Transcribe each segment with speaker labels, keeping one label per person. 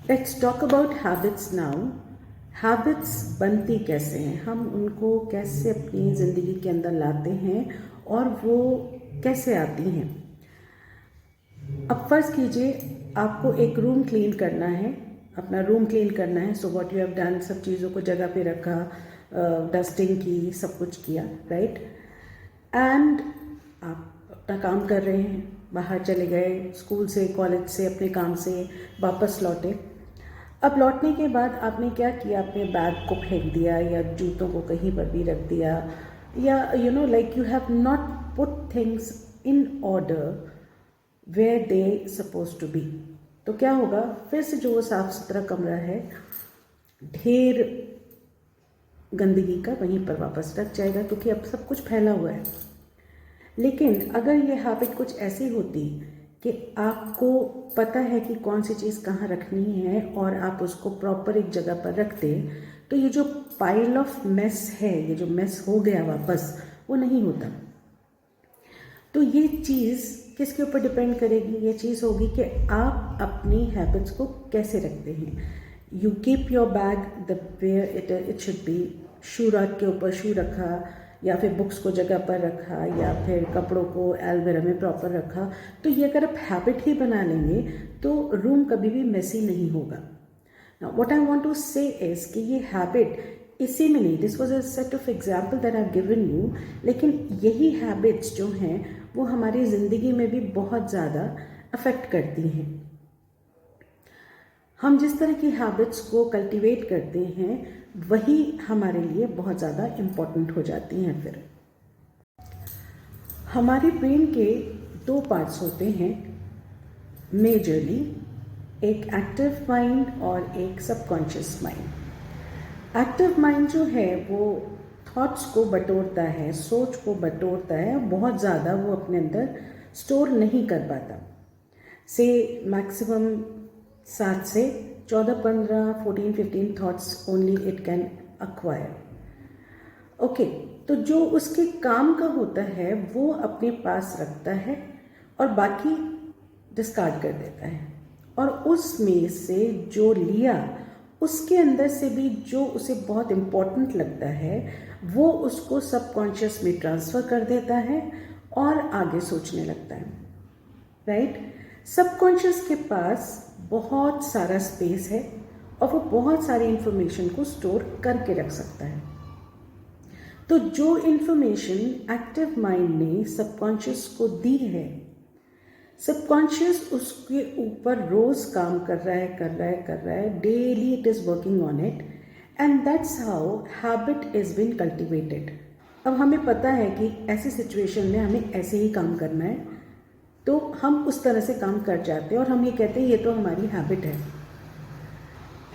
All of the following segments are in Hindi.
Speaker 1: Let's talk about habits now. Habits बनती कैसे हैं, हम उनको कैसे अपनी ज़िंदगी के अंदर लाते हैं और वो कैसे आती हैं। अब फर्ज कीजिए आपको एक रूम क्लीन करना है, अपना रूम क्लीन करना है। So what you have done, सब चीज़ों को जगह पे रखा, डस्टिंग की, सब कुछ किया, राइट। एंड आप अपना काम कर रहे हैं, बाहर चले गए, स्कूल से, कॉलेज से, अपने काम से वापस लौटे। अब लौटने के बाद आपने क्या किया, अपने बैग को फेंक दिया या जूतों को कहीं पर भी रख दिया, या like you have not put things in order where they suppose to be. तो क्या होगा, फिर से जो साफ सुथरा कमरा है, ढेर गंदगी का वहीं पर वापस रख जाएगा, क्योंकि अब सब कुछ फैला हुआ है। लेकिन अगर ये हैबिट कुछ ऐसी होती कि आपको पता है कि कौन सी चीज़ कहाँ रखनी है और आप उसको प्रॉपर एक जगह पर रखते, तो ये जो पाइल ऑफ मेस है, ये जो मेस हो गया वापस, वो नहीं होता। तो ये चीज़ किसके ऊपर डिपेंड करेगी, ये चीज़ होगी कि आप अपनी हैबिट्स को कैसे रखते हैं। You keep your bag the where it should be. Shoe rack के ऊपर शू रखा, या फिर बुक्स को जगह पर रखा, या फिर कपड़ों को अलमीरा में प्रॉपर रखा। तो ये अगर आप हैबिट ही बना लेंगे तो रूम कभी भी मेसी नहीं होगा। Now what I want to say is कि ये हैबिट इसी में नहीं, this was a set of example that I have given you, लेकिन यही हैबिट्स जो हैं वो हमारी ज़िंदगी में भी बहुत ज़्यादा अफेक्ट करती हैं। हम जिस तरह की हैबिट्स को कल्टीवेट करते हैं वही हमारे लिए बहुत ज़्यादा इम्पॉर्टेंट हो जाती हैं। फिर हमारे ब्रेन के दो पार्ट्स होते हैं मेजरली, एक एक्टिव माइंड और एक सबकॉन्शियस माइंड। एक्टिव माइंड जो है वो थॉट्स को बटोरता है, सोच को बटोरता है, बहुत ज़्यादा वो अपने अंदर स्टोर नहीं कर पाता। से मैक्सिमम 7 से 14, 15, 14, 15 thoughts only it can acquire. Okay, तो जो उसके काम का होता है वो अपने पास रखता है और बाकी डिस्कार्ड कर देता है। और उसमें से जो लिया, उसके अंदर से भी जो उसे बहुत इम्पोर्टेंट लगता है वो उसको सबकॉन्शियस में ट्रांसफ़र कर देता है और आगे सोचने लगता है, राइट। सबकॉन्शियस के पास बहुत सारा स्पेस है और वो बहुत सारी इंफॉर्मेशन को स्टोर करके रख सकता है। तो जो इंफॉर्मेशन एक्टिव माइंड ने सबकॉन्शियस को दी है, सबकॉन्शियस उसके ऊपर रोज काम कर रहा है, daily it is working on it, and that's how habit is been cultivated. अब हमें पता है कि ऐसी सिचुएशन में हमें ऐसे ही काम करना है, तो हम उस तरह से काम कर जाते हैं और हम ये कहते हैं ये तो हमारी हैबिट है,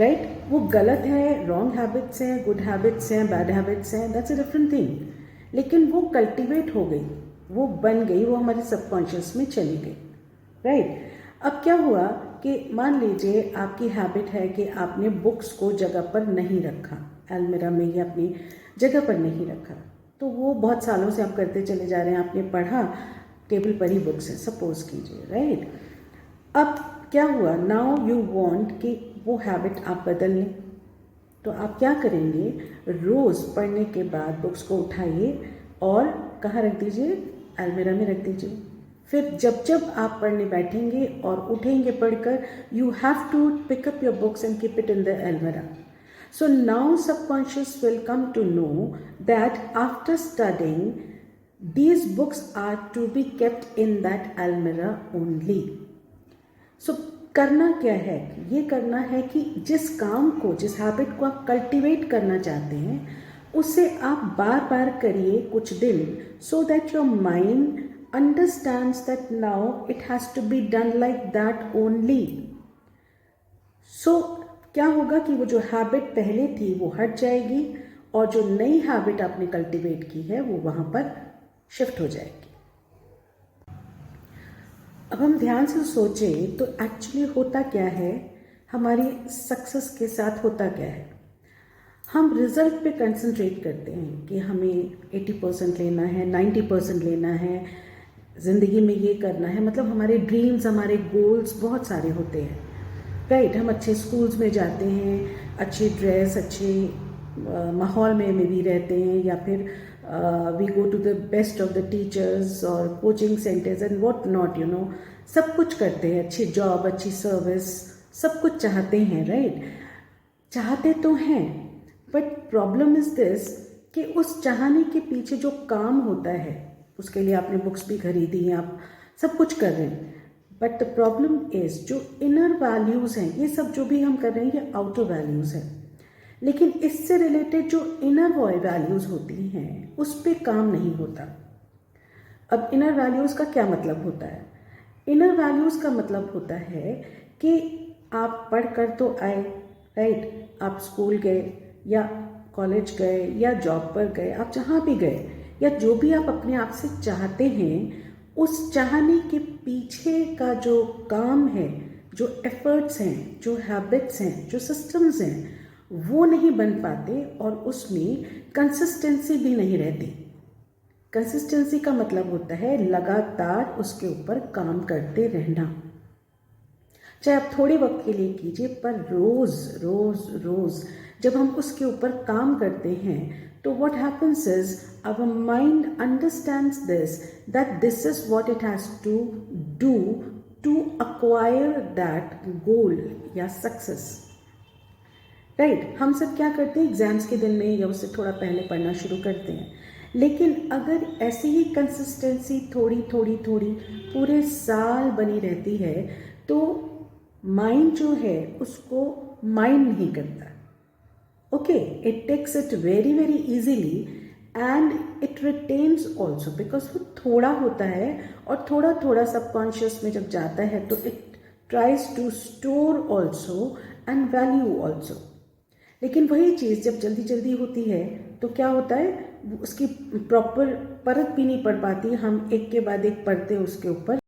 Speaker 1: राइट। वो गलत है, रॉन्ग हैबिट्स हैं, गुड हैबिट्स हैं, बैड हैबिट्स हैं, दैट्स अ डिफरेंट थिंग। लेकिन वो कल्टिवेट हो गई, वो बन गई, वो हमारे सबकॉन्शियस में चली गई, राइट। अब क्या हुआ कि मान लीजिए आपकी हैबिट है कि आपने बुक्स को जगह पर नहीं रखा, अलमीरा में या अपनी जगह पर नहीं रखा, तो वो बहुत सालों से आप करते चले जा रहे हैं, आपने पढ़ा, टेबल पर ही बुक्स है सपोज कीजिए, राइट। अब क्या हुआ, नाउ यू वांट कि वो हैबिट आप बदल लें, तो आप क्या करेंगे, रोज़ पढ़ने के बाद बुक्स को उठाइए और कहाँ रख दीजिए, अलमीरा में रख दीजिए। फिर जब जब आप पढ़ने बैठेंगे और उठेंगे पढ़कर, you have to pick up your books and keep it in the अलमीरा। So now subconscious will come to know that after studying, these books are to be kept in that almirah only. So करना क्या है, ये करना है कि जिस काम को, जिस हैबिट को आप कल्टीवेट करना चाहते हैं उसे आप बार बार करिए कुछ दिन, so that your mind understands that now it has to be done like that only. So क्या होगा कि वो जो हैबिट पहले थी वो हट जाएगी और जो नई हैबिट आपने कल्टीवेट की है वो वहाँ पर शिफ्ट हो जाएगी। अब हम ध्यान से सोचें तो एक्चुअली होता क्या है, हमारी सक्सेस के साथ होता क्या है, हम रिजल्ट पे कंसंट्रेट करते हैं कि हमें 80% लेना है, 90% लेना है, ज़िंदगी में ये करना है, मतलब हमारे ड्रीम्स, हमारे गोल्स बहुत सारे होते हैं। राइट, हम अच्छे स्कूल्स में जाते हैं, अच्छी ड्रेस, अच्छे माहौल में भी रहते हैं, या फिर we go to the best of the teachers और coaching centres and what not, सब कुछ करते हैं, अच्छी जॉब, अच्छी सर्विस, सब कुछ चाहते हैं, राइट। चाहते तो हैं, बट प्रॉब्लम इज दिस कि उस चाहने के पीछे जो काम होता है, उसके लिए आपने बुक्स भी खरीदी हैं, आप सब कुछ कर रहे हैं, बट द प्रॉब्लम इज जो इनर वैल्यूज़ हैं, ये सब जो भी हम कर रहे हैं ये आउटर वैल्यूज़ हैं, लेकिन इससे रिलेटेड जो इनर वैल्यूज़ होती हैं उस पर काम नहीं होता। अब इनर वैल्यूज़ का क्या मतलब होता है? इनर वैल्यूज़ का मतलब होता है कि आप पढ़ कर तो आए, राइट, आप स्कूल गए या कॉलेज गए या जॉब पर गए, आप जहाँ भी गए, या जो भी आप अपने आप से चाहते हैं, उस चाहने के पीछे का जो काम है, जो एफर्ट्स हैं, जो हैबिट्स हैं, जो सिस्टम्स हैं, वो नहीं बन पाते और उसमें कंसिस्टेंसी भी नहीं रहती। कंसिस्टेंसी का मतलब होता है लगातार उसके ऊपर काम करते रहना, चाहे आप थोड़े वक्त के लिए कीजिए, पर रोज रोज रोज जब हम उसके ऊपर काम करते हैं तो what happens is our mind understands this, that this is what it has to do to acquire that goal या success, राइट। हम सब क्या करते हैं, एग्जाम्स के दिन में या उससे थोड़ा पहले पढ़ना शुरू करते हैं, लेकिन अगर ऐसी ही कंसिस्टेंसी थोड़ी थोड़ी थोड़ी पूरे साल बनी रहती है तो माइंड जो है उसको माइंड नहीं करता। Okay, it takes it very very easily and it retains also, because वो थोड़ा होता है और थोड़ा थोड़ा सबकॉन्शियस में जब जाता है तो it tries to store also and value also. लेकिन वही चीज़ जब जल्दी जल्दी होती है तो क्या होता है, उसकी प्रॉपर परत भी नहीं पड़ पाती, हम एक के बाद एक पढ़ते उसके ऊपर